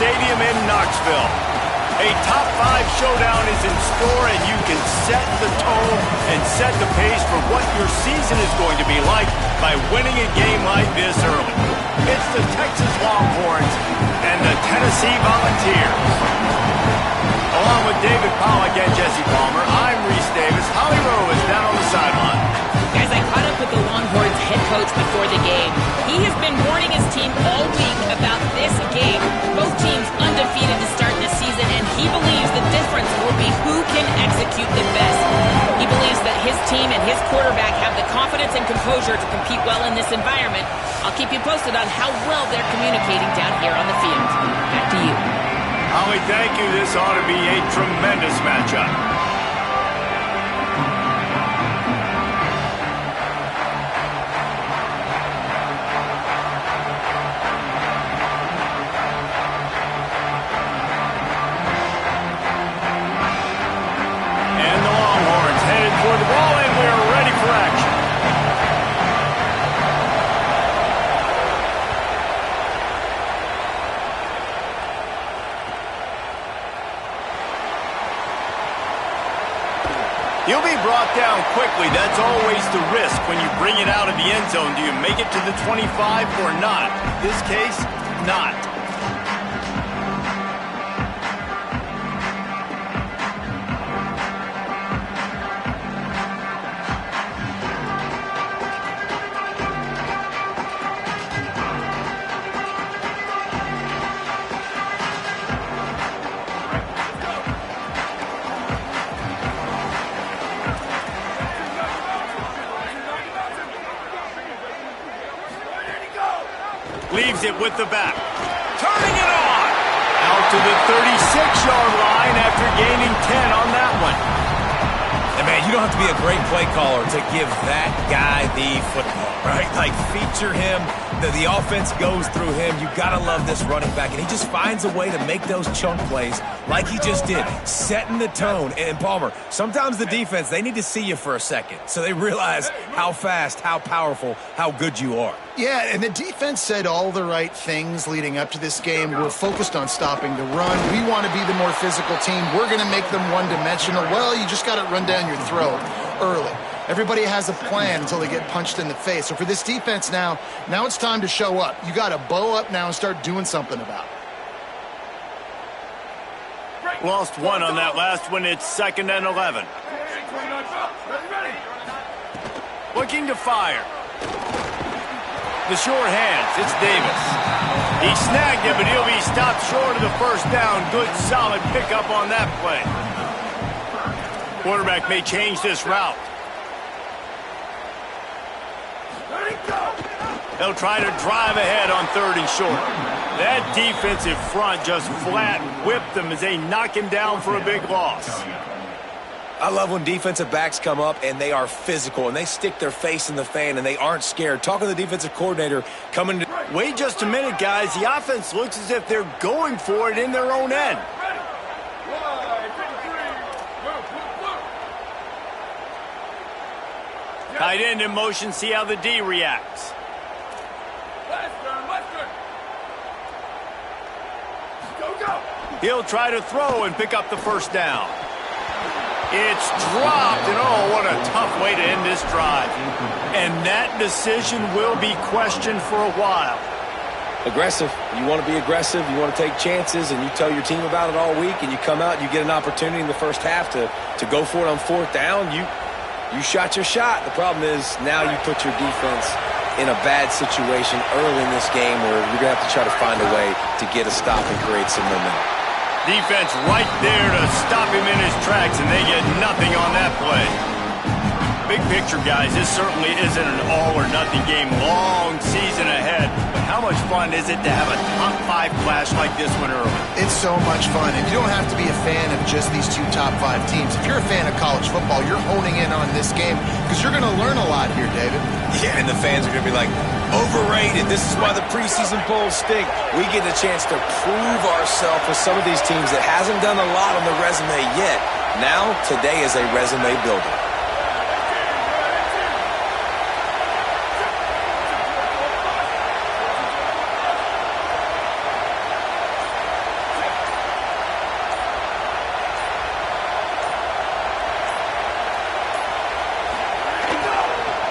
Stadium in Knoxville. A top 5 showdown is in store, and you can set the tone and set the pace for what your season is going to be like by winning a game like this early. It's the Texas Longhorns and the Tennessee Volunteers. Along with David Pollack and Jesse Palmer, I'm Reese Davis. Holly Rowe is down on the sideline. Guys, I caught up with the Longhorns head coach before the game. He has been warning his team all week about this game. Both teams undefeated to start this season, and he believes the difference will be who can execute the best. He believes that his team and his quarterback have the confidence and composure to compete well in this environment. I'll keep you posted on how well they're communicating down here on the field. Back to you. Holly, thank you. This ought to be a tremendous matchup. The ball, and we're ready for action. You'll be brought down quickly. That's always the risk when you bring it out of the end zone. Do you make it to the 25 or not? In this case, not. Leaves it with the back. Turning it on! Out to the 36-yard line after gaining 10 on that one. And man, you don't have to be a great play caller to give that guy the football, right? Like, feature him. The offense goes through him. You got to love this running back. And he just finds a way to make those chunk plays like he just did, setting the tone. And Palmer, sometimes the defense, they need to see you for a second so they realize how fast, how powerful, how good you are. Yeah, and the defense said all the right things leading up to this game. We're focused on stopping the run. We want to be the more physical team. We're going to make them one-dimensional. Well, you just got to run down your throat early. Everybody has a plan until they get punched in the face. So for this defense now it's time to show up. You got to bow up now and start doing something about it. Lost one on that last one. It's 2nd and 11. Looking to fire. The short hands. It's Davis. He snagged it, but he'll be stopped short of the first down. Good, solid pickup on that play. Quarterback may change this route. They'll try to drive ahead on 3rd and short. That defensive front just flat whipped them as they knock him down for a big loss. I love when defensive backs come up and they are physical and they stick their face in the fan and they aren't scared. Talking to the defensive coordinator coming to... Wait just a minute, guys. The offense looks as if they're going for it in their own end. Tight end in motion, see how the D reacts. He'll try to throw and pick up the first down. It's dropped, and oh, what a tough way to end this drive. And that decision will be questioned for a while. Aggressive. You want to be aggressive. You want to take chances, and you tell your team about it all week, and you come out and you get an opportunity in the first half to go for it on 4th down. You shot your shot. The problem is now you put your defense in a bad situation early in this game where you're going to have to try to find a way to get a stop and create some momentum. Defense right there to stop him in his tracks, and they get nothing on that play. Big picture, guys, this certainly isn't an all-or-nothing game. Long season ahead. But how much fun is it to have a top 5 clash like this one early? It's so much fun, and you don't have to be a fan of just these 2 top 5 teams. If you're a fan of college football, you're honing in on this game because you're going to learn a lot here, David. Yeah, and the fans are going to be like, overrated. This is why the preseason polls stink. We get a chance to prove ourselves with some of these teams that hasn't done a lot on the resume yet. Now, today is a resume builder.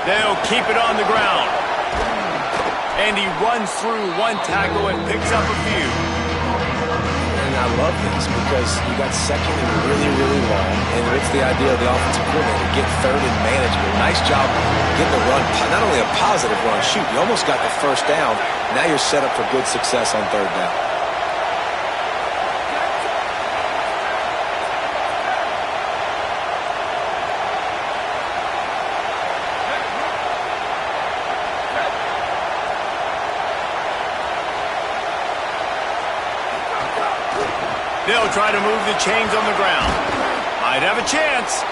They'll keep it on the ground. And he runs through one tackle and picks up a few. And I love this because you got second and really, really long. And what's the idea of the offensive coordinator? Get third and manageable. Nice job getting the run. Not only a positive run, shoot, you almost got the first down. Now you're set up for good success on third down. They'll try to move the chains on the ground. Might have a chance.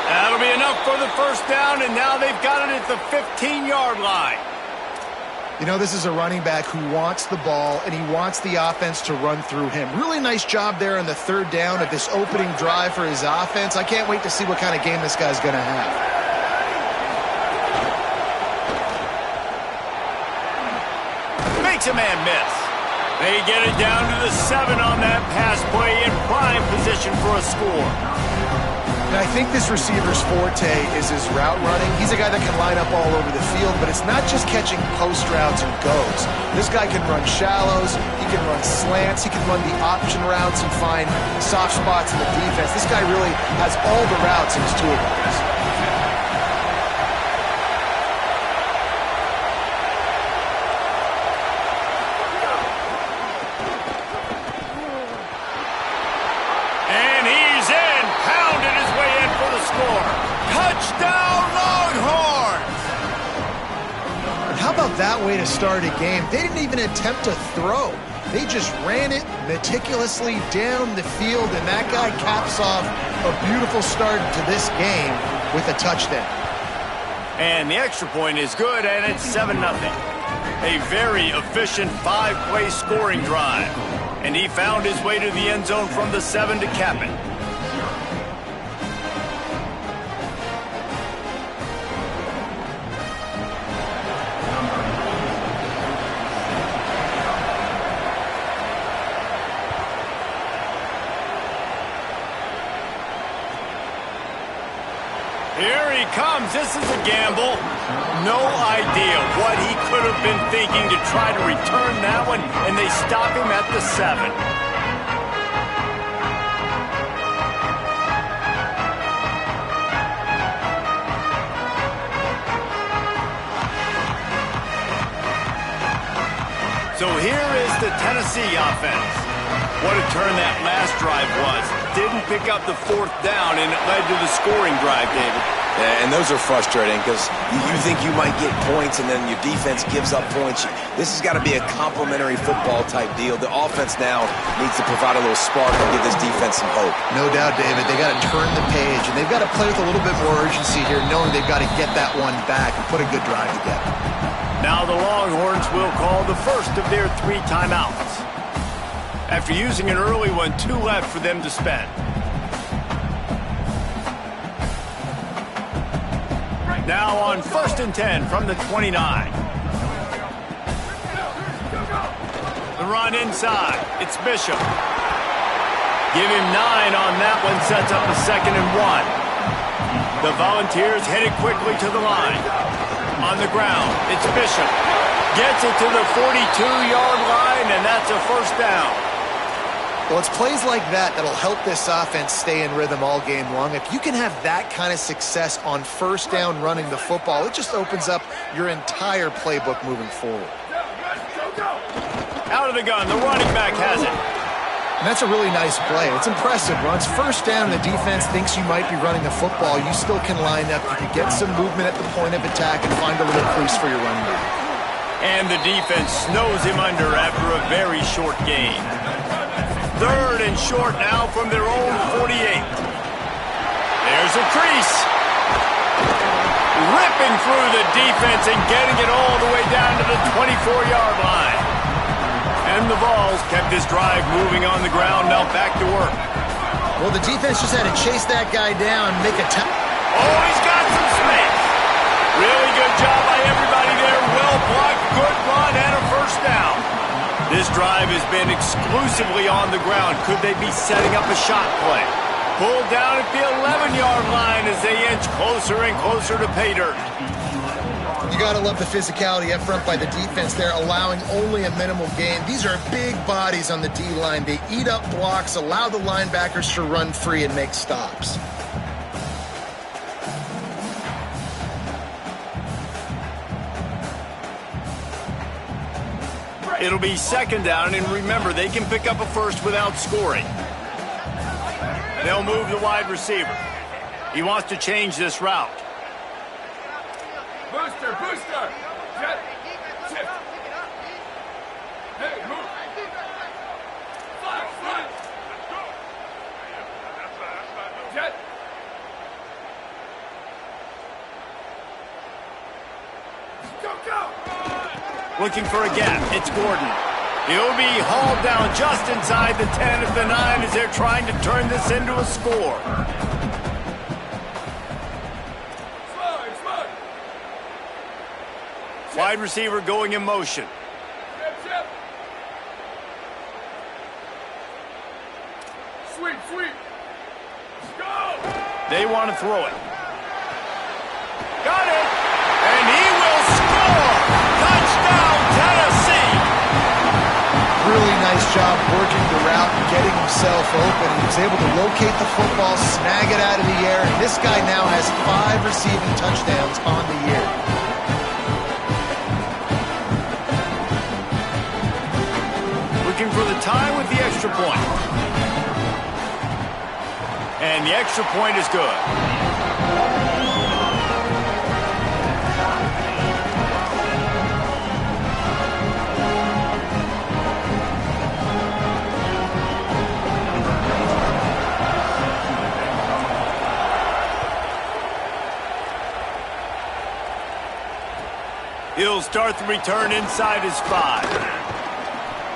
That'll be enough for the first down, and now they've got it at the 15-yard line. You know, this is a running back who wants the ball, and he wants the offense to run through him. Really nice job there on the third down of this opening drive for his offense. I can't wait to see what kind of game this guy's going to have. Makes a man miss. They get it down to the 7 on that pass play in prime position for a score. And I think this receiver's forte is his route running. He's a guy that can line up all over the field, but it's not just catching post routes and goes. This guy can run shallows, he can run slants, he can run the option routes and find soft spots in the defense. This guy really has all the routes in his toolbox. Touchdown, Longhorns! And how about that way to start a game? They didn't even attempt to throw. They just ran it meticulously down the field, and that guy caps off a beautiful start to this game with a touchdown. And the extra point is good, and it's 7-0. A very efficient 5-play scoring drive. And he found his way to the end zone from the 7 to cap it. Here he comes. This is a gamble. No idea what he could have been thinking to try to return that one, and they stop him at the 7. So here is the Tennessee offense. What a turn that last drive was. Didn't pick up the 4th down, and it led to the scoring drive, David. Yeah, and those are frustrating because you think you might get points, and then your defense gives up points. This has got to be a complementary football type deal. The offense now needs to provide a little spark and give this defense some hope. No doubt, David. They got to turn the page, and they've got to play with a little bit more urgency here, knowing they've got to get that one back and put a good drive together. Now the Longhorns will call the first of their 3 timeouts. After using an early one, 2 left for them to spend. Now on 1st and 10 from the 29. The run inside. It's Bishop. Give him 9 on that one. Sets up a 2nd and 1. The Volunteers headed quickly to the line. On the ground, it's Bishop. Gets it to the 42-yard line, and that's a first down. Well, it's plays like that that'll help this offense stay in rhythm all game long. If you can have that kind of success on first down running the football, it just opens up your entire playbook moving forward. Out of the gun, the running back has it. And that's a really nice play. It's impressive. Once first down and the defense thinks you might be running the football, you still can line up. You can get some movement at the point of attack and find a little crease for your running back. And the defense snows him under after a very short gain. 3rd and short now from their own 48. There's a crease. Ripping through the defense and getting it all the way down to the 24-yard line. And the Vols kept this drive moving on the ground, now back to work. Well, the defense just had to chase that guy down, make a tap. Oh, he's got some space. Really good job by everybody there. Well blocked, good run, and a first down. This drive has been exclusively on the ground. Could they be setting up a shot play? Pulled down at the 11-yard line as they inch closer and closer to pay dirt. You got to love the physicality up front by the defense there, allowing only a minimal gain. These are big bodies on the D-line. They eat up blocks, allow the linebackers to run free and make stops. It'll be second down, and remember, they can pick up a first without scoring. They'll move the wide receiver. He wants to change this route. Booster, booster! Jet, shift. Hey, move. Fly, fly. Jet. Go, go! Looking for a gap. It's Gordon. He'll be hauled down just inside the 10 of the 9 as they're trying to turn this into a score. Slide, slide. Wide receiver going in motion. Chip, chip. Sweep, sweep. Go! They want to throw it. Got it! And he will score! Touchdown, Tennessee! Really nice job working the route and getting himself open. He was able to locate the football, snag it out of the air, and this guy now has 5 receiving touchdowns on the year. Looking for the tie with the extra point. And the extra point is good. He'll start the return inside his 5.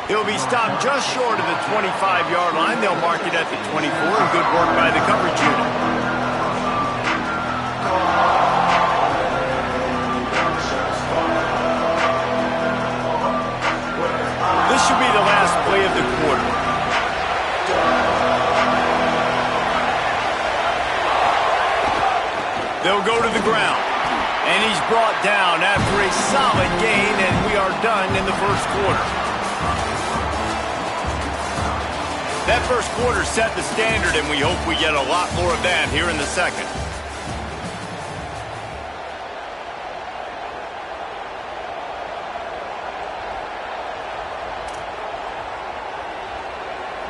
He'll be stopped just short of the 25-yard line. They'll mark it at the 24. Good work by the coverage unit. This should be the last play of the quarter. They'll go to the ground. And he's brought down after a solid gain, and we are done in the first quarter. That first quarter set the standard, and we hope we get a lot more of that here in the second.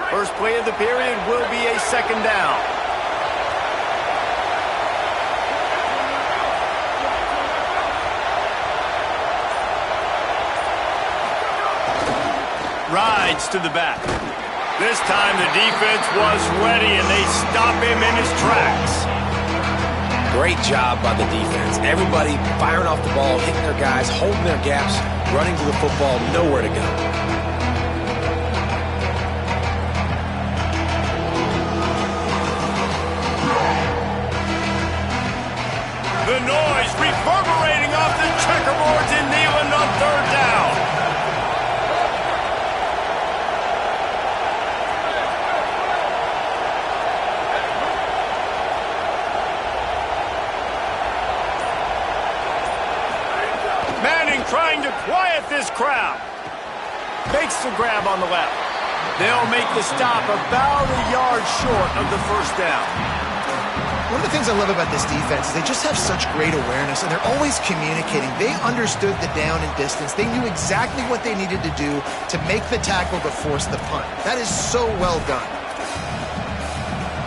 First play of the period will be a second down. Rides to the back. This time the defense was ready and they stop him in his tracks. Great job by the defense. Everybody firing off the ball, hitting their guys, holding their gaps, running to the football, nowhere to go. The noise reverberating off the checkerboards in Neyland on third down. Trying to quiet this crowd. Makes the grab on the left. They'll make the stop about a yard short of the first down. One of the things I love about this defense is they just have such great awareness, and they're always communicating. They understood the down and distance. They knew exactly what they needed to do to make the tackle to force the punt. That is so well done.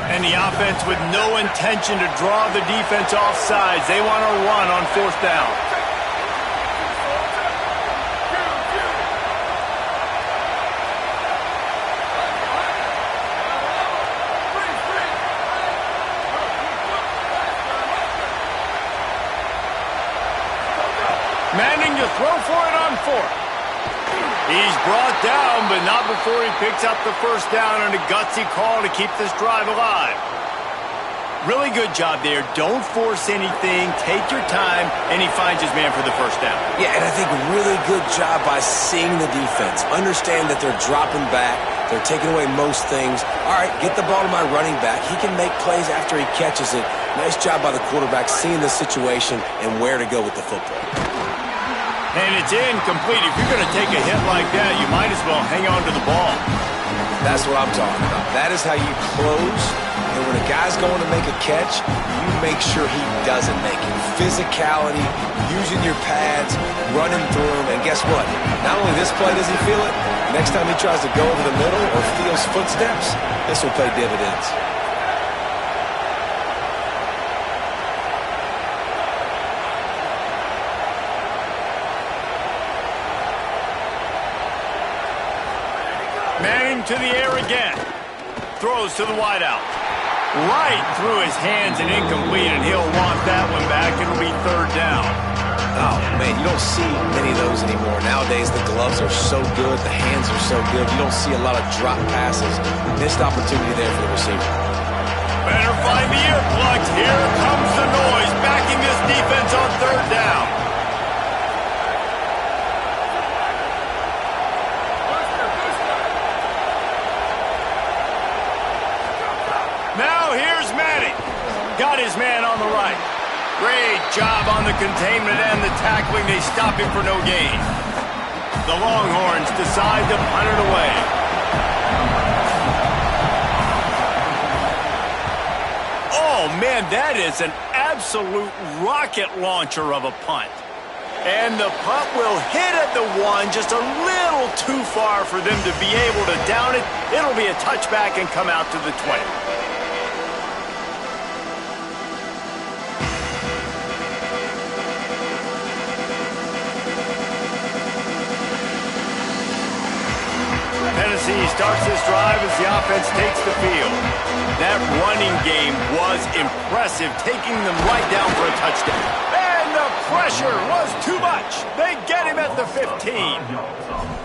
And the offense with no intention to draw the defense off sides. They want to run on fourth down. Manning to throw for it on fourth. He's brought down, but not before he picks up the first down on a gutsy call to keep this drive alive. Really good job there. Don't force anything. Take your time, and he finds his man for the first down. Yeah, and I think really good job by seeing the defense. Understand that they're dropping back. They're taking away most things. All right, get the ball to my running back. He can make plays after he catches it. Nice job by the quarterback seeing the situation and where to go with the football. And it's incomplete. If you're going to take a hit like that, you might as well hang on to the ball. That's what I'm talking about. That is how you close. And when a guy's going to make a catch, you make sure he doesn't make it. Physicality, using your pads, running through him. And guess what? Not only this play does he feel it, next time he tries to go over the middle or feels footsteps, this will pay dividends. Manning to the air again. Throws to the wideout. Right through his hands and incomplete, and he'll want that one back. It'll be third down. Oh, man, you don't see many of those anymore. Nowadays, the gloves are so good, the hands are so good. You don't see a lot of drop passes. Missed opportunity there for the receiver. Better find the earplugs. Here comes the noise, backing this defense on third down. Now here's Madden. Got his man on the right. Great job on the containment and the tackling. They stop him for no gain. The Longhorns decide to punt it away. Oh, man, that is an absolute rocket launcher of a punt. And the punt will hit at the one, just a little too far for them to be able to down it. It'll be a touchback and come out to the 20. Tennessee starts this drive as the offense takes the field. That running game was impressive, taking them right down for a touchdown. And the pressure was too much. They get him at the 15.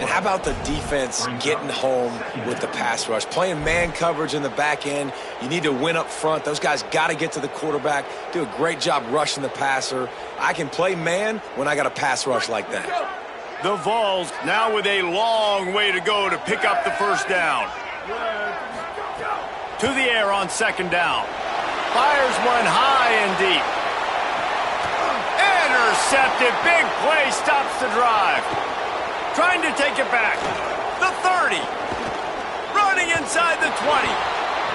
And how about the defense getting home with the pass rush? Playing man coverage in the back end. You need to win up front. Those guys got to get to the quarterback, do a great job rushing the passer. I can play man when I got a pass rush like that. The Vols now with a long way to go to pick up the first down. To the air on second down. Fires one high and deep. Intercepted. Big play stops the drive. Trying to take it back. The 30. Running inside the 20.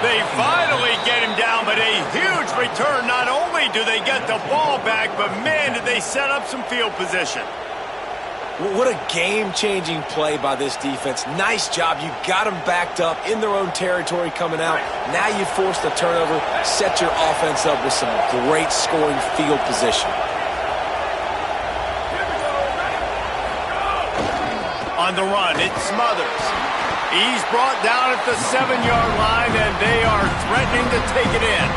They finally get him down, but a huge return. Not only do they get the ball back, but man, did they set up some field position. What a game-changing play by this defense. Nice job. You got them backed up in their own territory coming out. Now you force the turnover, set your offense up with some great scoring field position. On the run, it Smothers. He's brought down at the 7-yard line, and they are threatening to take it in.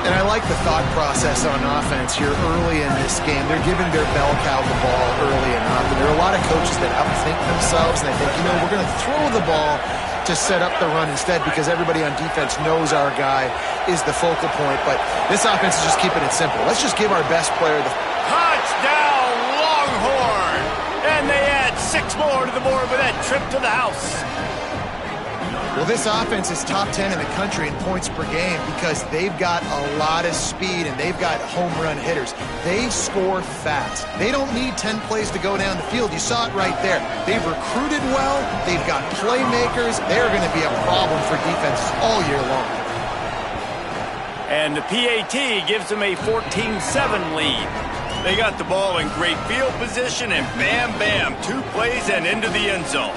And I like the thought process on offense here early in this game. They're giving their bell cow the ball early enough. And there are a lot of coaches that outthink themselves, and they think, we're going to throw the ball to set up the run instead because everybody on defense knows our guy is the focal point. But this offense is just keeping it simple. Let's just give our best player the... Touchdown, Longhorn! And they add 6 more to the board with that trip to the house. Well, this offense is top 10 in the country in points per game because they've got a lot of speed and they've got home run hitters. They score fast. They don't need 10 plays to go down the field. You saw it right there. They've recruited well. They've got playmakers. They're going to be a problem for defenses all year long. And the PAT gives them a 14-7 lead. They got the ball in great field position and bam, bam, 2 plays and into the end zone.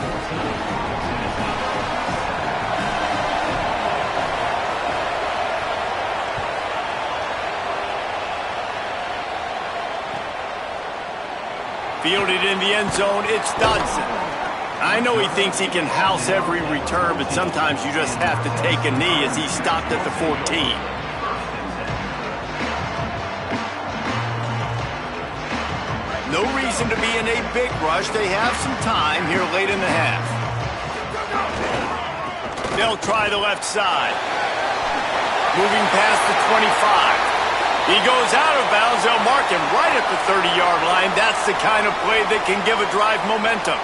Fielded in the end zone, it's Dodson. I know he thinks he can house every return, but sometimes you just have to take a knee as he stopped at the 14. No reason to be in a big rush. They have some time here late in the half. They'll try the left side. Moving past the 25. He goes out of bounds. They'll mark him right at the 30-yard line. That's the kind of play that can give a drive momentum.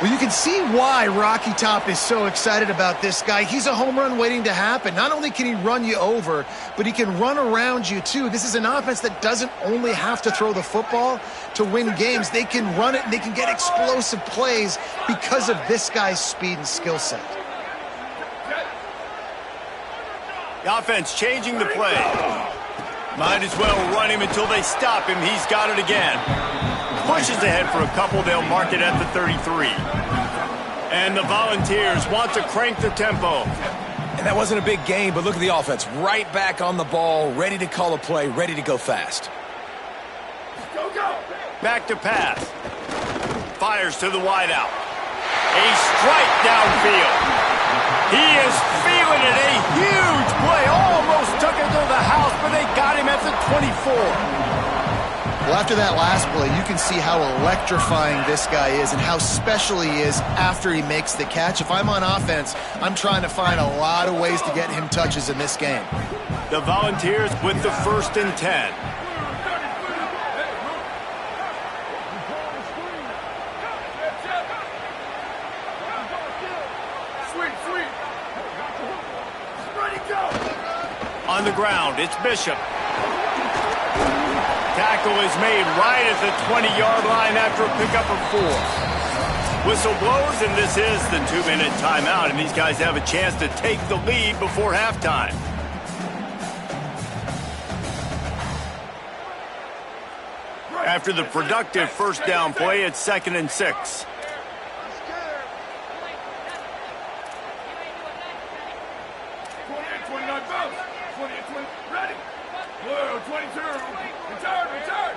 Well, you can see why Rocky Top is so excited about this guy. He's a home run waiting to happen. Not only can he run you over, but he can run around you too. This is an offense that doesn't only have to throw the football to win games. They can run it and they can get explosive plays because of this guy's speed and skill set. The offense changing the play. Might as well run him until they stop him. He's got it again. Pushes ahead for a couple. They'll mark it at the 33. And the Volunteers want to crank the tempo. And that wasn't a big game, but look at the offense. Right back on the ball, ready to call a play, ready to go fast. Go, go! Back to pass. Fires to the wideout. A strike downfield. He is feeling it. A huge play. Almost took it to the house, but they got him at the 24. Well, after that last play, you can see how electrifying this guy is and how special he is after he makes the catch. If I'm on offense, I'm trying to find a lot of ways to get him touches in this game. The Volunteers with the 1st and 10. Sweet. Ready, go! On the ground, it's Bishop. Tackle is made right at the 20-yard line after a pickup of 4. Whistle blows, and this is the 2-minute timeout, and these guys have a chance to take the lead before halftime. After the productive first down play, it's 2nd and 6. 29 bounce. 20, ready. Blue, 22. Return.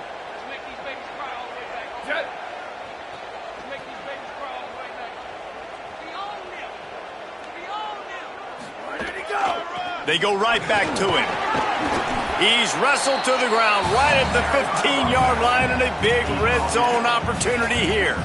Make these babies cry all the way back. Jet. Make these babies cry all the way back. We own them. Ready to go. They go right back to him. He's wrestled to the ground right at the 15-yard line, and a big red zone opportunity here.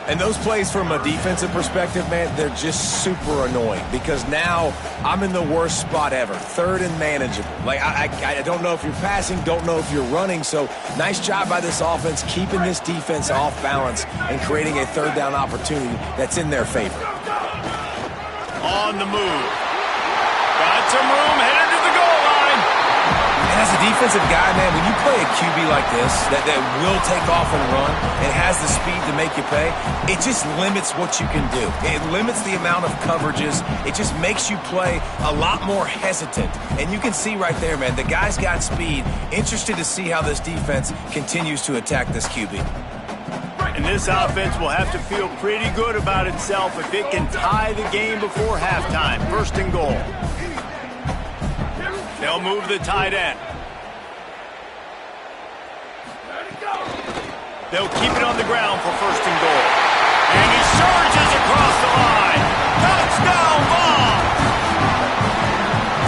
And those plays from a defensive perspective, man, they're just super annoying because now I'm in the worst spot ever, 3rd and manageable. Like, I don't know if you're passing, don't know if you're running, so nice job by this offense keeping this defense off balance and creating a 3rd down opportunity that's in their favor. On the move. Got some room, headed to the goal line. And as a defensive guy, man, when you play a QB like this that will take off and run and has the speed to make you pay, it just limits what you can do. It limits the amount of coverages. It just makes you play a lot more hesitant. And you can see right there, man, the guy's got speed. Interested to see how this defense continues to attack this QB. And this offense will have to feel pretty good about itself if it can tie the game before halftime. 1st and goal. They'll move the tight end. They'll keep it on the ground for 1st and goal. And he surges across the line. Touchdown ball!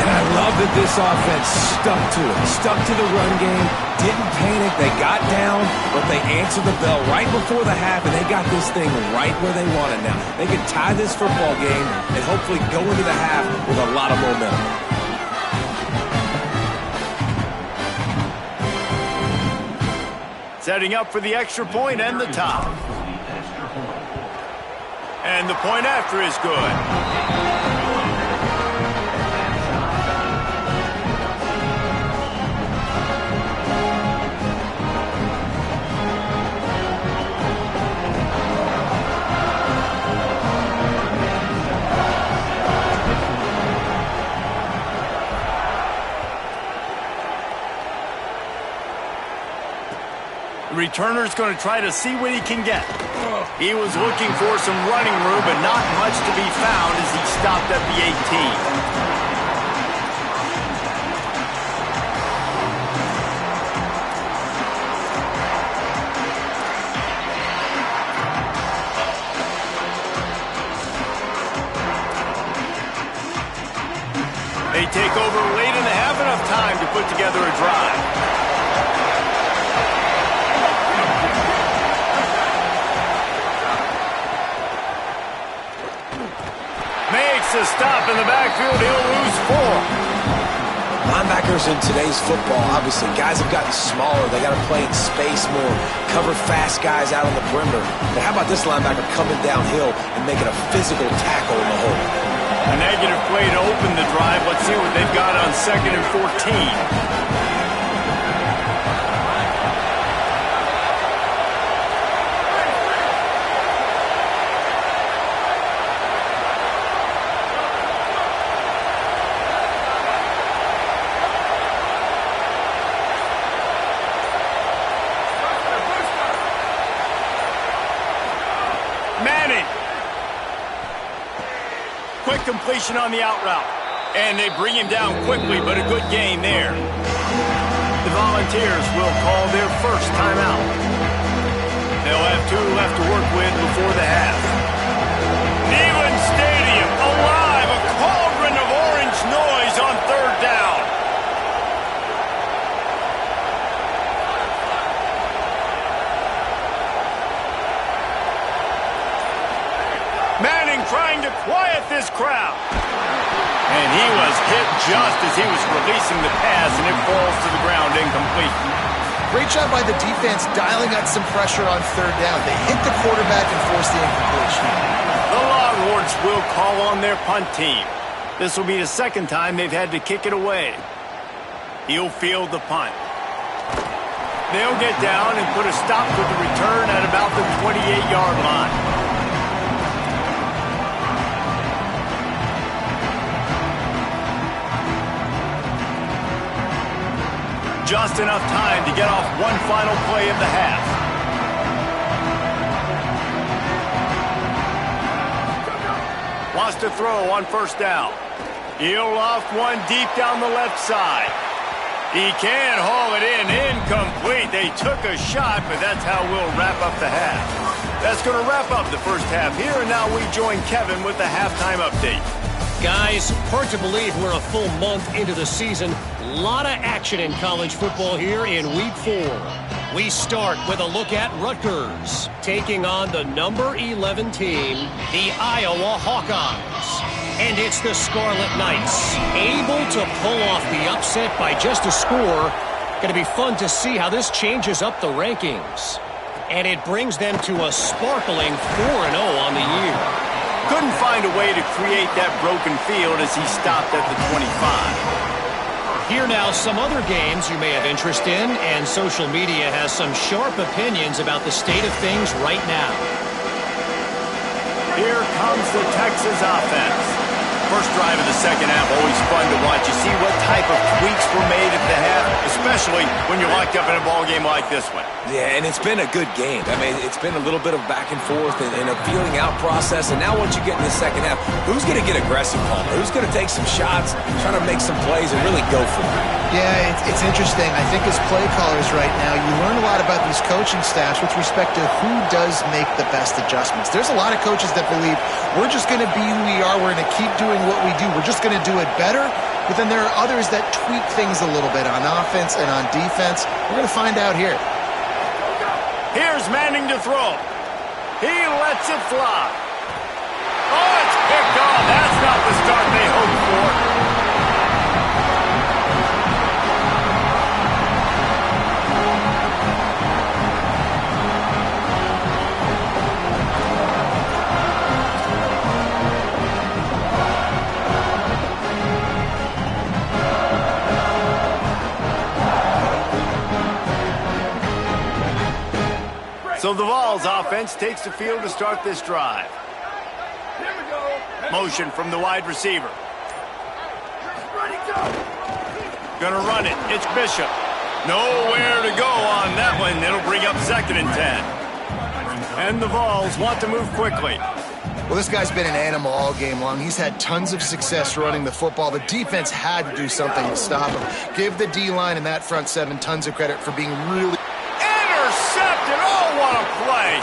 And I love that this offense stuck to it. Stuck to the run game. Didn't panic. They got down, but they answered the bell right before the half, and they got this thing right where they want it now. They can tie this football game and hopefully go into the half with a lot of momentum. Setting up for the extra point and the top. And the point after is good. Returner's going to try to see what he can get. He was looking for some running room, but not much to be found as he stopped at the 18. They take over late and they have enough time to put together a drive. Makes a stop in the backfield. He'll lose 4. Linebackers in today's football, obviously, guys have gotten smaller. They got to play in space more, cover fast guys out on the perimeter. But how about this linebacker coming downhill and making a physical tackle in the hole? A negative play to open the drive. Let's see what they've got on 2nd and 14. Quick completion on the out route. And they bring him down quickly, but a good gain there. The Volunteers will call their first timeout. They'll have 2 left to work with before the half. Neyland Stadium alive, a cauldron of orange noise on 3rd down. Manning trying to quiet this crowd. And he was hit just as he was releasing the pass, and it falls to the ground incomplete. Great job by the defense dialing out some pressure on 3rd down. They hit the quarterback and forced the incompletion. The Longhorns will call on their punt team. This will be the 2nd time they've had to kick it away. He'll field the punt. They'll get down and put a stop to the return at about the 28-yard line. Just enough time to get off one final play of the half. Wants to throw on 1st down. He'll loft one deep down the left side. He can haul it in. Incomplete. They took a shot, but that's how we'll wrap up the half. That's going to wrap up the first half here, and now we join Kevin with the halftime update. Guys, hard to believe we're a full month into the season. A lot of action in college football here in Week 4. We start with a look at Rutgers, taking on the number 11 team, the Iowa Hawkeyes. And it's the Scarlet Knights, able to pull off the upset by just a score. Going to be fun to see how this changes up the rankings. And it brings them to a sparkling 4-0 on the year. Couldn't find a way to create that broken field as he stopped at the 25. Here now, some other games you may have interest in, and social media has some sharp opinions about the state of things right now. Here comes the Texas offense. First drive of the 2nd half, always fun to watch. You see what type of tweaks were made at the half, especially when you're locked up in a ball game like this one. Yeah, and it's been a good game. I mean, it's been a little bit of back and forth and a feeling out process. And now once you get in the 2nd half, who's going to get aggressive, Palmer? Who's going to take some shots, try to make some plays, and really go for it? Yeah, it's interesting. I think as play callers right now, you learn a lot about these coaching staffs with respect to who does make the best adjustments. There's a lot of coaches that believe we're just going to be who we are. We're going to keep doing what we do. We're just going to do it better. But then there are others that tweak things a little bit on offense and on defense. We're going to find out here. Here's Manning to throw. He lets it fly. Oh, it's picked off. That's not the start they hoped for. So the Vols offense takes the field to start this drive. Here we go. Motion from the wide receiver. Gonna run it. It's Bishop. Nowhere to go on that one. It'll bring up 2nd and 10. And the Vols want to move quickly. Well, this guy's been an animal all game long. He's had tons of success running the football. The defense had to do something to stop him. Give the D-line and that front 7 tons of credit for being really... Intercepted! Oh, what a play!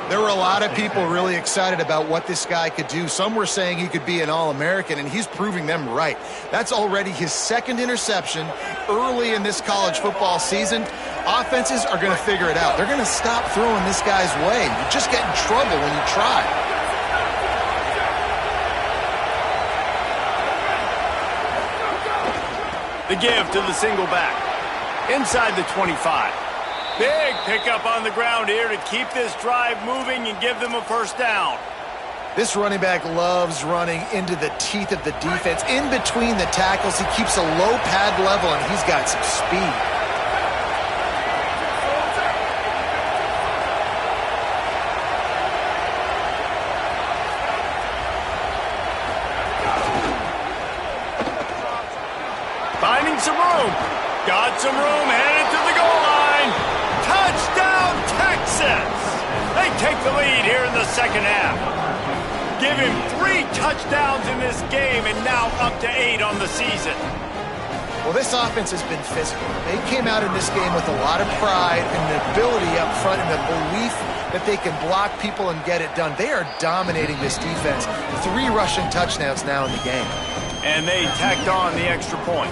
There were a lot of people really excited about what this guy could do. Some were saying he could be an All-American, and he's proving them right. That's already his 2nd interception early in this college football season. Offenses are going to figure it out. They're going to stop throwing this guy's way. You just get in trouble when you try. The give to the single back. Inside the 25. Big pickup on the ground here to keep this drive moving and give them a first down. This running back loves running into the teeth of the defense. In between the tackles, he keeps a low pad level, and he's got some speed. Finding some room. Got some room, headed to the goal line. Touchdown, Texas! They take the lead here in the second half. Give him 3 touchdowns in this game and now up to 8 on the season. Well, this offense has been physical. They came out in this game with a lot of pride and the ability up front and the belief that they can block people and get it done. They are dominating this defense. 3 rushing touchdowns now in the game. And they tacked on the extra point.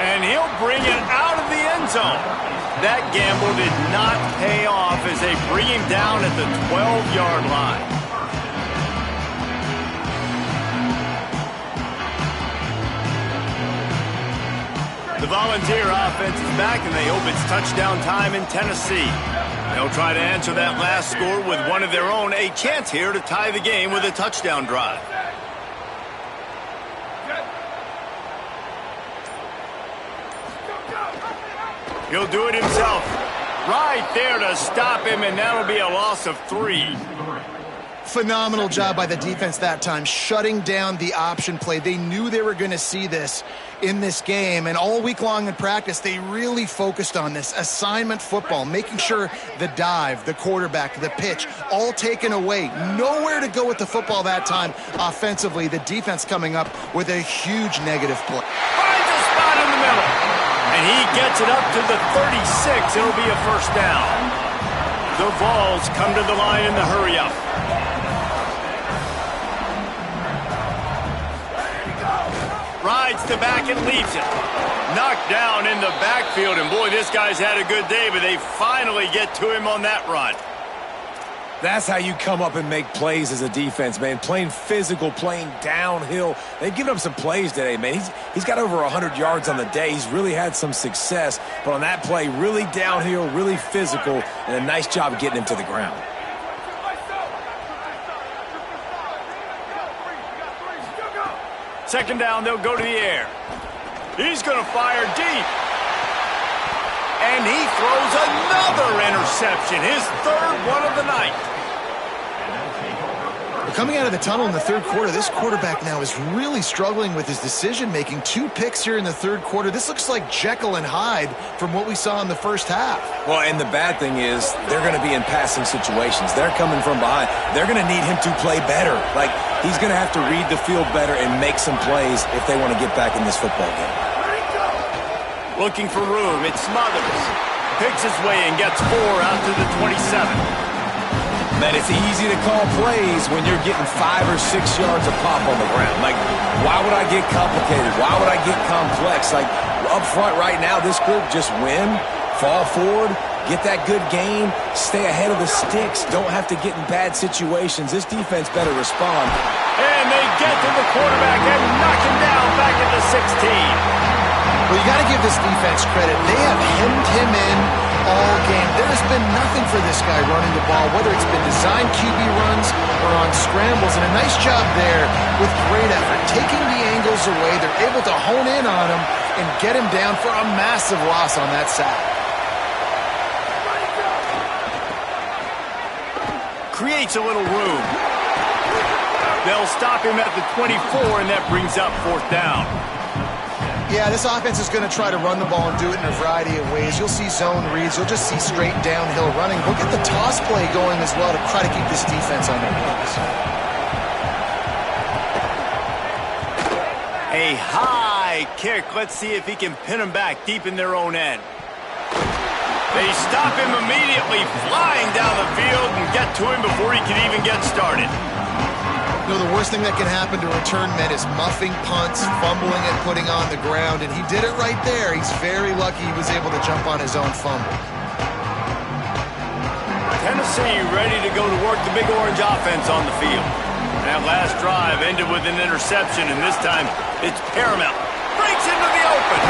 And he'll bring it out of the end zone. That gamble did not pay off as they bring him down at the 12-yard line. The Volunteer offense is back, and they hope it's touchdown time in Tennessee. They'll try to answer that last score with one of their own, a chance here to tie the game with a touchdown drive. He'll do it himself. Right there to stop him, and that'll be a loss of 3. Phenomenal job by the defense that time, shutting down the option play. They knew they were going to see this in this game, and all week long in practice, they really focused on this assignment football, making sure the dive, the quarterback, the pitch, all taken away. Nowhere to go with the football that time offensively. The defense coming up with a huge negative play. Finds a spot in the middle. And he gets it up to the 36. It'll be a first down. The Vols come to the line in the hurry-up. Rides the back and leaves it. Knocked down in the backfield. And, boy, this guy's had a good day, but they finally get to him on that run. That's how you come up and make plays as a defense, man. Playing physical, playing downhill. They've given up some plays today, man. He's got over 100 yards on the day. He's really had some success. But on that play, really downhill, really physical, and a nice job getting him to the ground. Second down, they'll go to the air. He's going to fire deep. And he throws another interception, his 3rd one of the night. Coming out of the tunnel in the 3rd quarter, this quarterback now is really struggling with his decision-making. 2 picks here in the 3rd quarter. This looks like Jekyll and Hyde from what we saw in the first half. Well, and the bad thing is they're going to be in passing situations. They're coming from behind. They're going to need him to play better. Like, he's going to have to read the field better and make some plays if they want to get back in this football game. Looking for room, it Smothers. Picks his way and gets 4 out to the 27. Man, it's easy to call plays when you're getting 5 or 6 yards of pop on the ground. Like, why would I get complicated? Why would I get complex? Like, up front right now, this group just win, fall forward, get that good game, stay ahead of the sticks, don't have to get in bad situations. This defense better respond. And they get to the quarterback and knock him down back at the 16. Well, you got to give this defense credit. They have hemmed him in all game. There has been nothing for this guy running the ball, whether it's been designed QB runs or on scrambles, and a nice job there with great effort. Taking the angles away, they're able to hone in on him and get him down for a massive loss on that sack. Creates a little room. They'll stop him at the 24, and that brings up 4th down. Yeah, this offense is going to try to run the ball and do it in a variety of ways. You'll see zone reads. You'll just see straight downhill running. We'll get the toss play going as well to try to keep this defense on their heels. A high kick. Let's see if he can pin him back deep in their own end. They stop him immediately, flying down the field and get to him before he can even get started. You know, the worst thing that can happen to return men is muffing punts, fumbling and putting on the ground, and he did it right there. He's very lucky he was able to jump on his own fumble. Tennessee ready to go to work the Big Orange offense on the field. That last drive ended with an interception, and this time it's paramount. Breaks into the open.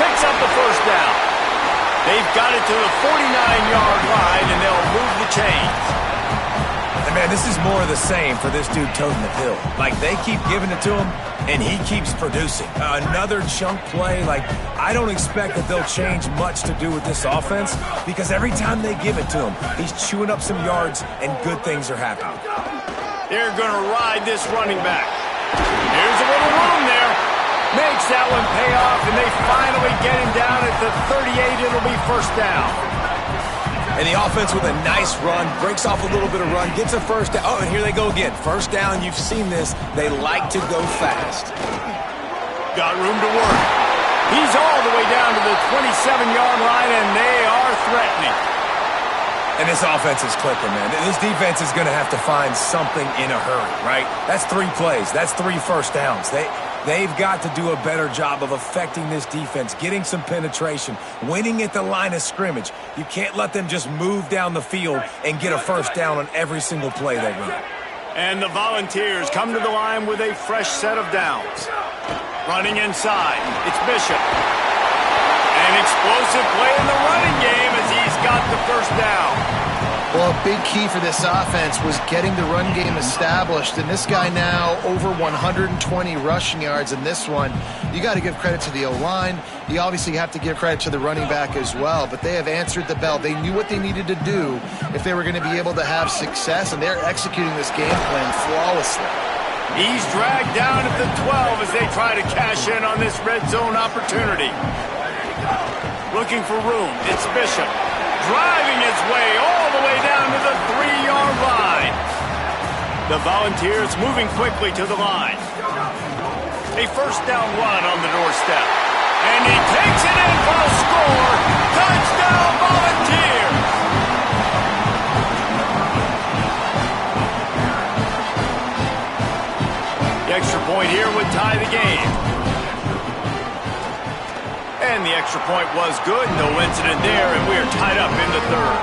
Picks up the first down. They've got it to the 49-yard line, and they'll move the chains. And man, this is more of the same for this dude toting the pill. Like, they keep giving it to him, and he keeps producing. Another chunk play. Like, I don't expect that they'll change much to do with this offense, because every time they give it to him, he's chewing up some yards, and good things are happening. They're going to ride this running back. Here's a little room there. Makes that one pay off, and they finally get him down at the 38. It'll be first down. And the offense with a nice run, breaks off a little bit of run, gets a first down. Oh, and here they go again. First down, you've seen this. They like to go fast. Got room to work. He's all the way down to the 27-yard line, and they are threatening. And this offense is clicking, man. This defense is going to have to find something in a hurry, right? That's 3 plays. That's 3 first downs. They've got to do a better job of affecting this defense, getting some penetration, winning at the line of scrimmage. You can't let them just move down the field and get a first down on every single play they run. And the Volunteers come to the line with a fresh set of downs. Running inside, it's Bishop. An explosive play in the running game as he's got the first down. Well, a big key for this offense was getting the run game established, and this guy now over 120 rushing yards in this one. You got to give credit to the O-line. You obviously have to give credit to the running back as well, but they have answered the bell. They knew what they needed to do if they were going to be able to have success, and they're executing this game plan flawlessly. He's dragged down at the 12 as they try to cash in on this red zone opportunity. Looking for room, it's Bishop. Driving his way all the way down to the 3-yard line. The Volunteers moving quickly to the line. A first down run on the doorstep. And he takes it in for a score. Touchdown, Volunteers! The extra point here would tie the game. And the extra point was good. No incident there, and we are tied up in the third.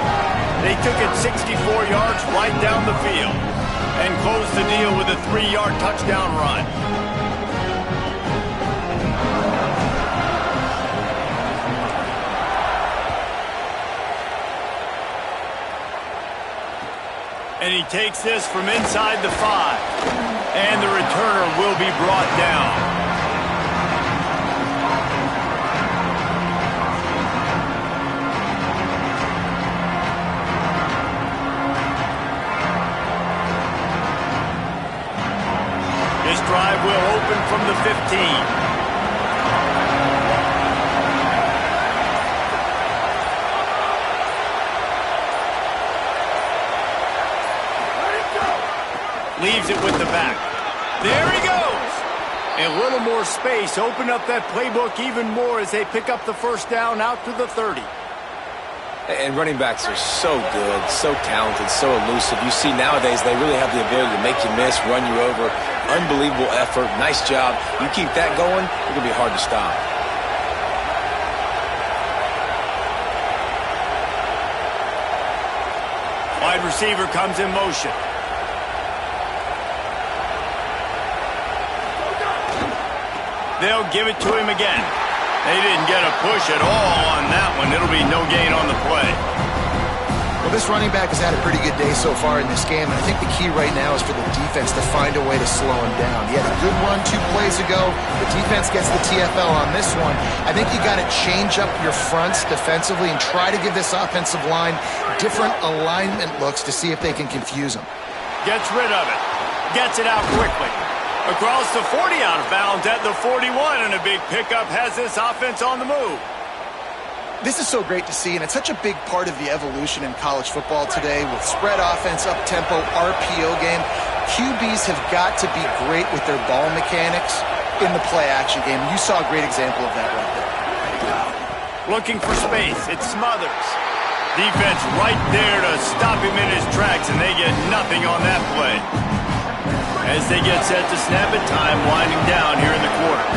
They took it 64 yards right down the field and closed the deal with a 3-yard touchdown run. And he takes this from inside the 5. And the returner will be brought down. This drive will open from the 15. Leaves it with the back. There he goes. A little more space. Open up that playbook even more as they pick up the first down out to the 30. And running backs are so good, so talented, so elusive. You see nowadays they really have the ability to make you miss, run you over. Unbelievable effort. Nice job. You keep that going, it's going to be hard to stop. Wide receiver comes in motion. They'll give it to him again. They didn't get a push at all on that one. It'll be no gain on the play. Well, this running back has had a pretty good day so far in this game, and I think the key right now is for the defense to find a way to slow him down. He had a good run 2 plays ago. The defense gets the TFL on this one. I think you got to change up your fronts defensively and try to give this offensive line different alignment looks to see if they can confuse him. Gets rid of it. Gets it out quickly. Across the 40, out of bounds at the 41, and a big pickup has this offense on the move. This is so great to see, and it's such a big part of the evolution in college football today with spread offense, up-tempo, RPO game. QBs have got to be great with their ball mechanics in the play-action game. You saw a great example of that right there. Looking for space. It's Smothers. Defense right there to stop him in his tracks, and they get nothing on that play. As they get set to snap it, time winding down here in the quarter.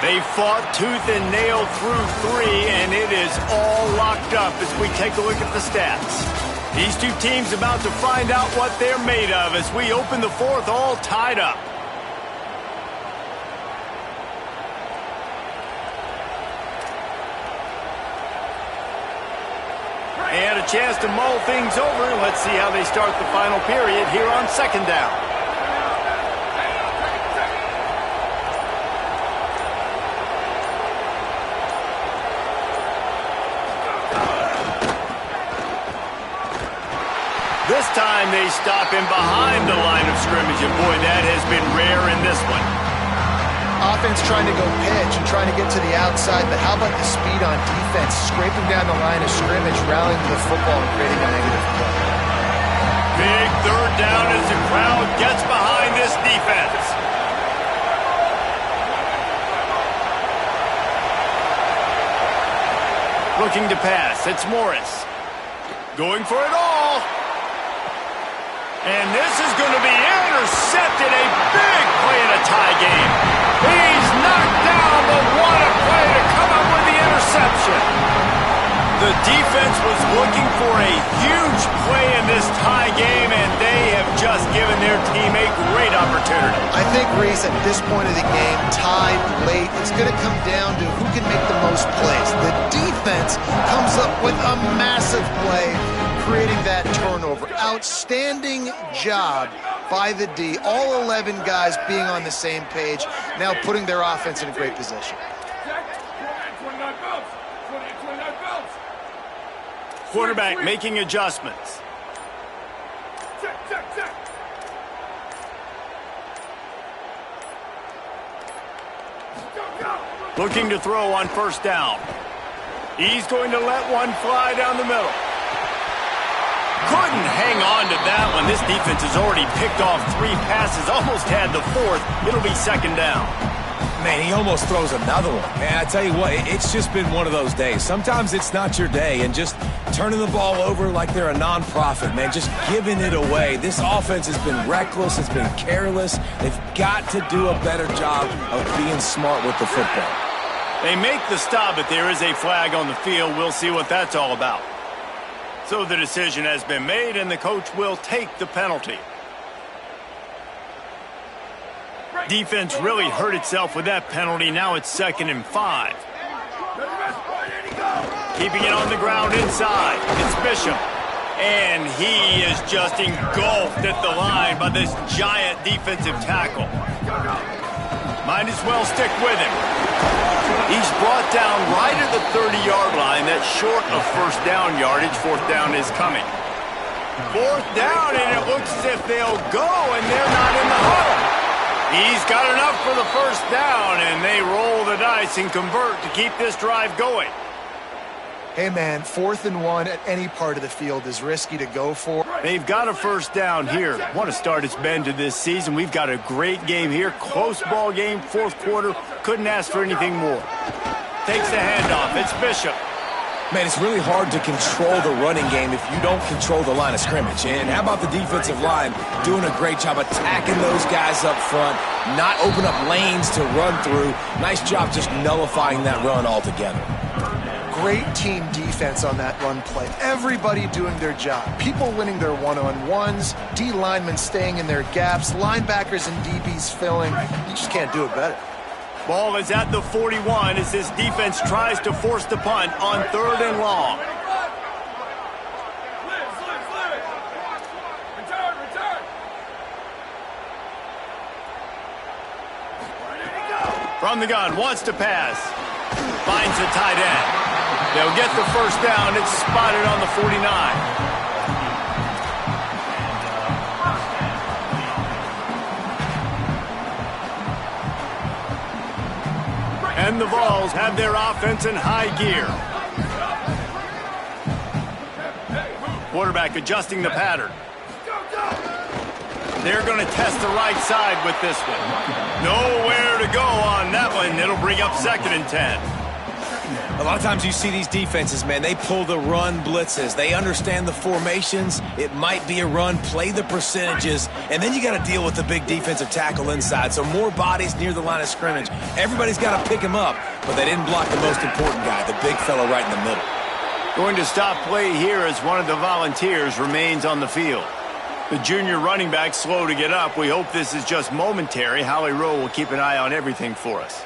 They fought tooth and nail through 3, and it is all locked up as we take a look at the stats. These two teams about to find out what they're made of as we open the fourth all tied up. And a chance to mull things over. Let's see how they start the final period here on second down. This time they stop him behind the line of scrimmage, and boy, that has been rare in this one. Offense trying to go pitch and trying to get to the outside, but how about the speed on defense? Scraping down the line of scrimmage, rallying to the football and creating a negative play. Big third down as the crowd gets behind this defense. Looking to pass, it's Morris. Going for it all. And this is going to be intercepted. A big play in a tie game. He's knocked down, but what a play to come up with the interception. The defense was looking for a huge play in this tie game, and they have just given their team a great opportunity. I think, Reese, at this point of the game, tied late, it's going to come down to who can make the most plays. The defense comes up with a massive play, creating that turnover. Outstanding job by the D. All 11 guys being on the same page, now putting their offense in a great position. Quarterback making adjustments. Looking to throw on first down. He's going to let one fly down the middle. Couldn't hang on to that one. This defense has already picked off 3 passes, almost had the 4th. It'll be second down. Man, he almost throws another one. Man, I tell you what, it's just been one of those days. Sometimes it's not your day, and just turning the ball over like they're a non-profit, man, just giving it away. This offense has been reckless. It's been careless. They've got to do a better job of being smart with the football. They make the stop, but there is a flag on the field. We'll see what that's all about. So the decision has been made, and the coach will take the penalty. Defense really hurt itself with that penalty. Now it's 2nd and 5. Keeping it on the ground inside. It's Bishop. And he is just engulfed at the line by this giant defensive tackle. Might as well stick with him. He's brought down right at the 30-yard line. That's short of first down yardage. 4th down is coming. 4th down, and it looks as if they'll go, and they're not in the huddle. He's got enough for the first down, and they roll the dice and convert to keep this drive going. Hey, man, 4th and 1 at any part of the field is risky to go for. They've got a first down here. What a start it's been to this season. We've got a great game here. Close ball game, 4th quarter. Couldn't ask for anything more. Takes the handoff. It's Bishop. Man, it's really hard to control the running game if you don't control the line of scrimmage. And how about the defensive line doing a great job attacking those guys up front, not open up lanes to run through. Nice job just nullifying that run altogether. Great team defense on that run play. Everybody doing their job. People winning their one-on-ones, D linemen staying in their gaps, linebackers and DBs filling. You just can't do it better. Ball is at the 41 as this defense tries to force the punt on 3rd and long. From the gun, wants to pass. Finds the tight end. They'll get the first down. It's spotted on the 49. And the Vols have their offense in high gear. Quarterback adjusting the pattern. They're going to test the right side with this one. Nowhere to go on that one. It'll bring up 2nd and 10. A lot of times you see these defenses, man, they pull the run blitzes. They understand the formations. It might be a run, play the percentages, and then you got to deal with the big defensive tackle inside. So more bodies near the line of scrimmage. Everybody's got to pick him up, but they didn't block the most important guy, the big fella right in the middle. Going to stop play here as one of the Volunteers remains on the field. The junior running back slow to get up. We hope this is just momentary. Howie Rowe will keep an eye on everything for us.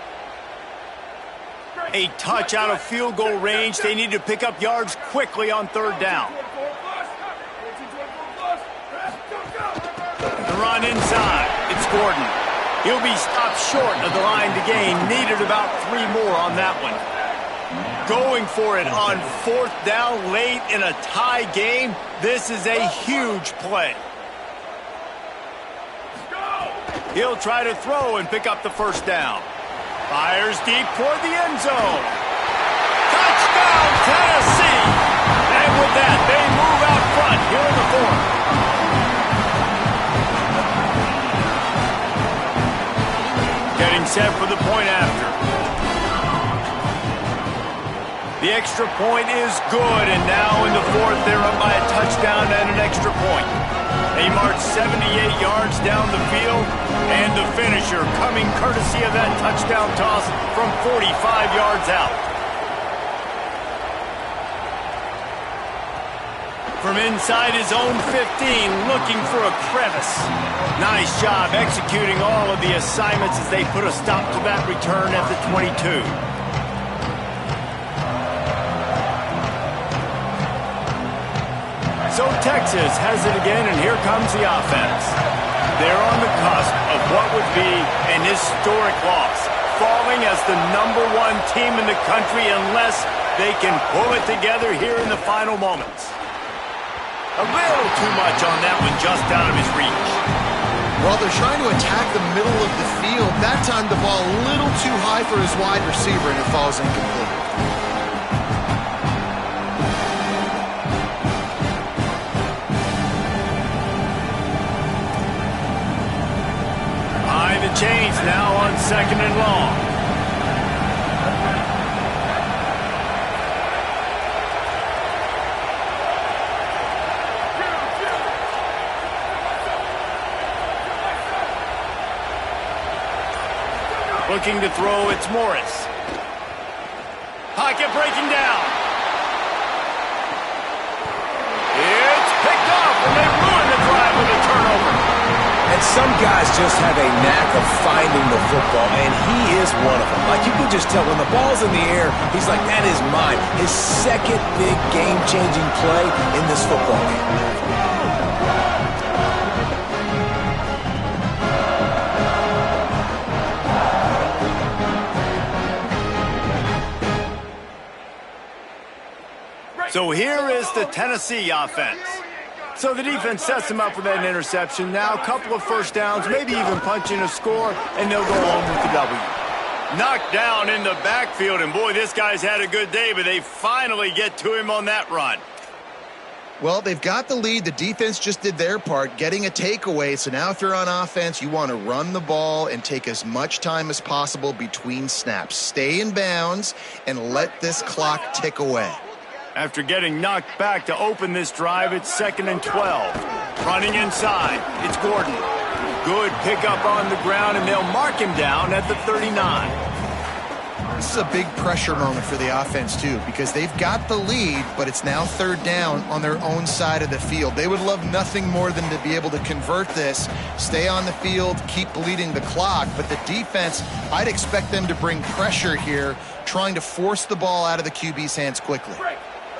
A touch out of field goal range. They need to pick up yards quickly on third down. The run inside. It's Gordon. He'll be stopped short of the line to gain. Needed about 3 more on that one. Going for it on fourth down late in a tie game. This is a huge play. He'll try to throw and pick up the first down. Fires deep toward the end zone. Touchdown, Tennessee! And with that, they move out front here in the fourth. Getting set for the point after. The extra point is good, and now in the fourth, they're up by a touchdown and an extra point. They march 78 yards down the field, and the finisher coming courtesy of that touchdown toss from 45 yards out. From inside his own 15, looking for a crevice. Nice job executing all of the assignments as they put a stop to that return at the 22. So Texas has it again, and here comes the offense. They're on the cusp of what would be an historic loss, falling as the #1 team in the country unless they can pull it together here in the final moments. A little too much on that one, just out of his reach. Well, they're trying to attack the middle of the field. That time the ball a little too high for his wide receiver, and it falls incomplete. Chains now on 2nd and long. Looking to throw, it's Morris. Pocket breaking down. It's picked up, and they ruin the drive with a turnover. And some guys just have a knack of finding the football, and he is one of them. Like, you can just tell when the ball's in the air, he's like, that is mine. His second big game-changing play in this football game. So here is the Tennessee offense. So the defense sets them up with that interception. Now a couple of first downs, maybe even punching a score, and they'll go home with the W. Knocked down in the backfield, and boy, this guy's had a good day, but they finally get to him on that run. Well, they've got the lead. The defense just did their part, getting a takeaway. So now if you're on offense, you want to run the ball and take as much time as possible between snaps. Stay in bounds and let this clock tick away. After getting knocked back to open this drive, it's 2nd and 12. Running inside, it's Gordon. Good pickup on the ground, and they'll mark him down at the 39. This is a big pressure moment for the offense, too, because they've got the lead, but it's now 3rd down on their own side of the field. They would love nothing more than to be able to convert this, stay on the field, keep bleeding the clock. But the defense, I'd expect them to bring pressure here, trying to force the ball out of the QB's hands quickly.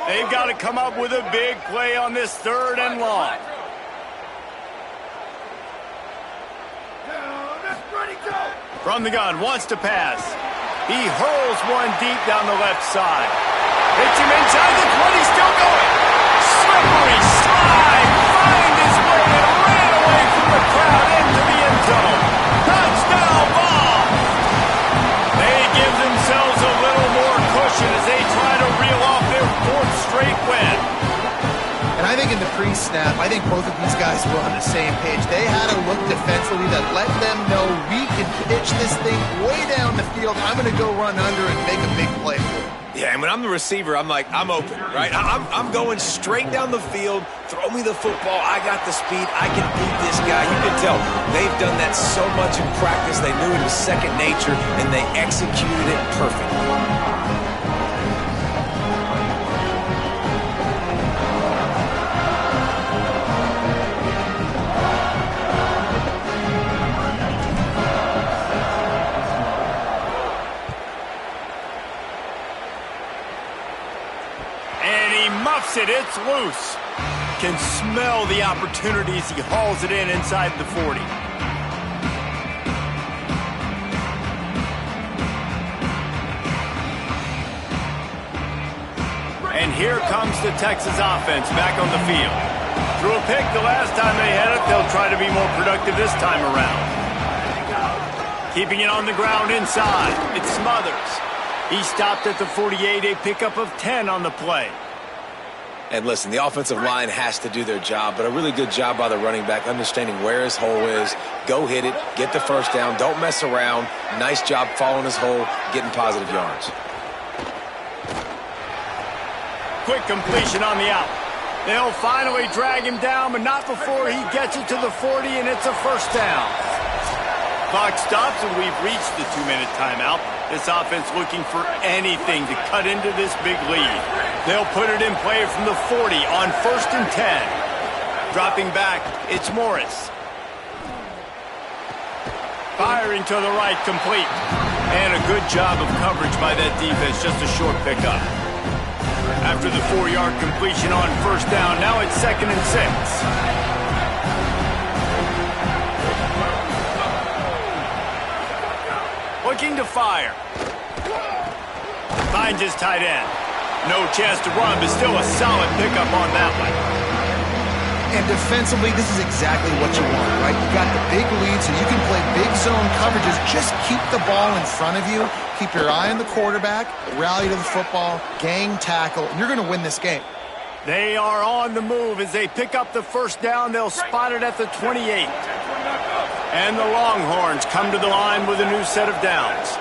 They've got to come up with a big play on this 3rd and long. From the gun, wants to pass. He hurls one deep down the left side. Hits him inside the 20, still going. Slippery slide, find his way and ran away from the crowd into the end zone. Touchdown ball. They give themselves a little more cushion as they try to reel off their 4th straight win. And I think in the pre-snap, I think both of these guys were on the same page. They had a look defensively that let them know we can pitch this thing way down the field. I'm going to go run under and make a big play for it. Yeah, and when I'm the receiver, I'm like, I'm open, right? I'm going straight down the field. Throw me the football. I got the speed. I can beat this guy. You can tell they've done that so much in practice. They knew it was second nature, and they executed it perfectly. It's loose. Can smell the opportunities. He hauls it in inside the 40. And here comes the Texas offense back on the field. Threw a pick the last time they had it. They'll try to be more productive this time around. Keeping it on the ground inside. It's Smothers. He stopped at the 48, a pickup of 10 on the play. And listen, the offensive line has to do their job, but a really good job by the running back, understanding where his hole is. Go hit it, get the first down, don't mess around. Nice job following his hole, getting positive yards. Quick completion on the out. They'll finally drag him down, but not before he gets it to the 40, and it's a first down. Clock stops, and we've reached the 2-minute timeout. This offense looking for anything to cut into this big lead. They'll put it in play from the 40 on 1st and 10. Dropping back, it's Morris. Firing to the right, complete. And a good job of coverage by that defense, just a short pickup. After the 4-yard completion on 1st down, now it's 2nd and 6. Looking to fire. Finds his tight end. No chance to run, but still a solid pickup on that one. And defensively, this is exactly what you want, right? You got the big lead, so you can play big zone coverages. Just keep the ball in front of you. Keep your eye on the quarterback. Rally to the football. Gang tackle. And you're going to win this game. They are on the move as they pick up the first down. They'll spot it at the 28. And the Longhorns come to the line with a new set of downs.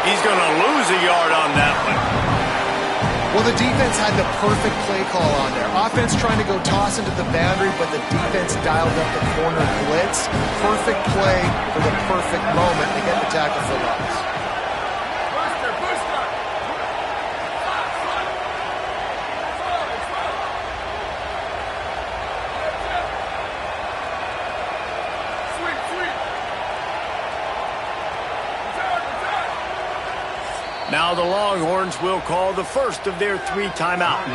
He's going to lose a yard on that one. Well, the defense had the perfect play call on there. Offense trying to go toss into the boundary, but the defense dialed up the corner blitz. Perfect play for the perfect moment to get the tackle for loss. Now the Longhorns will call the first of their 3 timeouts.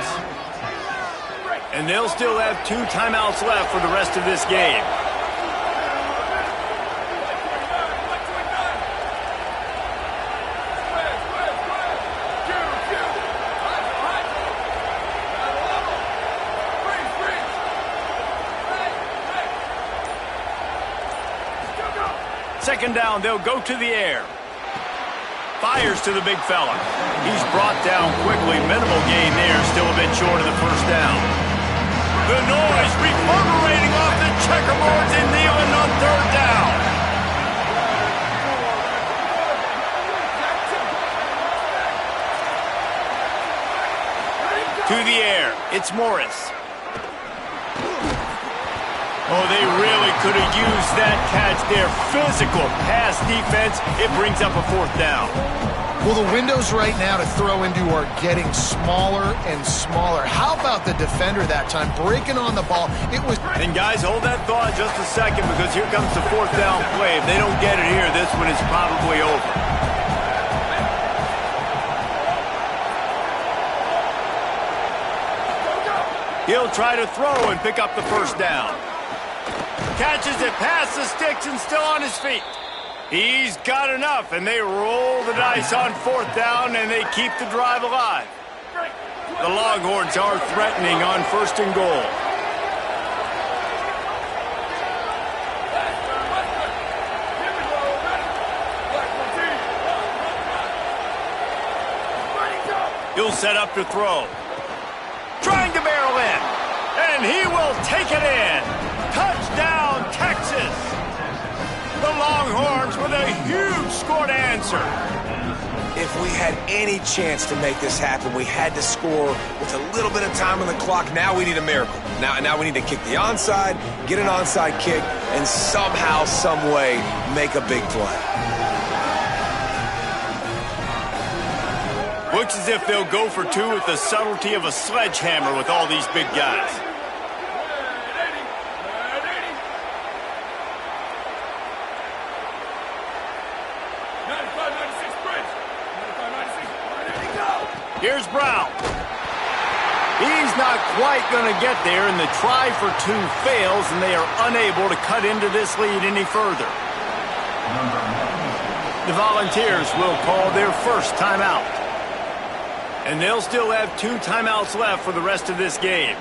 And they'll still have 2 timeouts left for the rest of this game. Second down, they'll go to the air. Fires to the big fella. He's brought down quickly. Minimal gain there. Still a bit short of the first down. The noise reverberating off the checkerboards and Nealon on 3rd down. To the air. It's Morris. Oh, they really could have used that catch there. Physical pass defense. It brings up a 4th down. Well, the windows right now to throw into are getting smaller and smaller. How about the defender that time? Breaking on the ball. It was... And guys, hold that thought just a second because here comes the 4th down play. If they don't get it here, this one is probably over. He'll try to throw and pick up the first down. Catches it past the sticks and still on his feet. He's got enough, and they roll the dice on 4th down, and they keep the drive alive. The Longhorns are threatening on 1st and goal. He'll set up to throw. Trying to barrel in, and he will take it in. with a huge score to answer. If we had any chance to make this happen, we had to score with a little bit of time on the clock. Now we need a miracle. Now we need to kick the onside, get an onside kick, and somehow, some way, make a big play. Looks as if they'll go for two with the subtlety of a sledgehammer with all these big guys. Here's Brown. He's not quite going to get there, and the try for two fails, and they are unable to cut into this lead any further. The Volunteers will call their first timeout. And they'll still have 2 timeouts left for the rest of this game.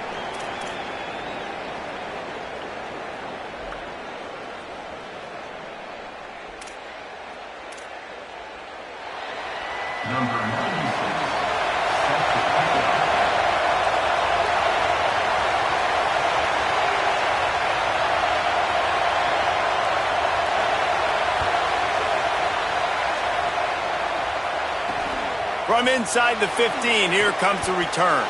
From inside the 15, here comes the return.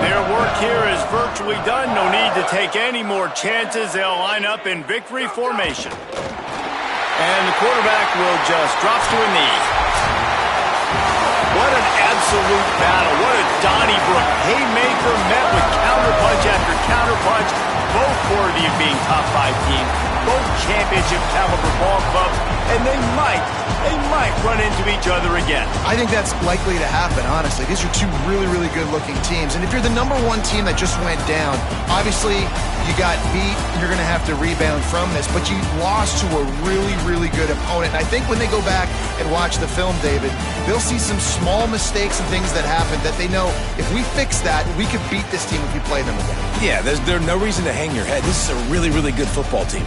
Their work here is virtually done. No need to take any more chances. They'll line up in victory formation. And the quarterback will just drop to a knee. What an absolute battle. What a Donnybrook haymaker met with counterpunch after counterpunch. Both worthy of being top 5 teams. Both championship caliber ball clubs. And they might run into each other again. I think that's likely to happen, honestly. These are two really good-looking teams. And if you're the number 1 team that just went down, obviously you got beat. You're going to have to rebound from this. But you lost to a really good opponent. And I think when they go back and watch the film, David, they'll see some small mistakes and things that happened that they know if we fix that, we could beat this team if we play them again. Yeah, there's no reason to hang your head. This is a really good football team.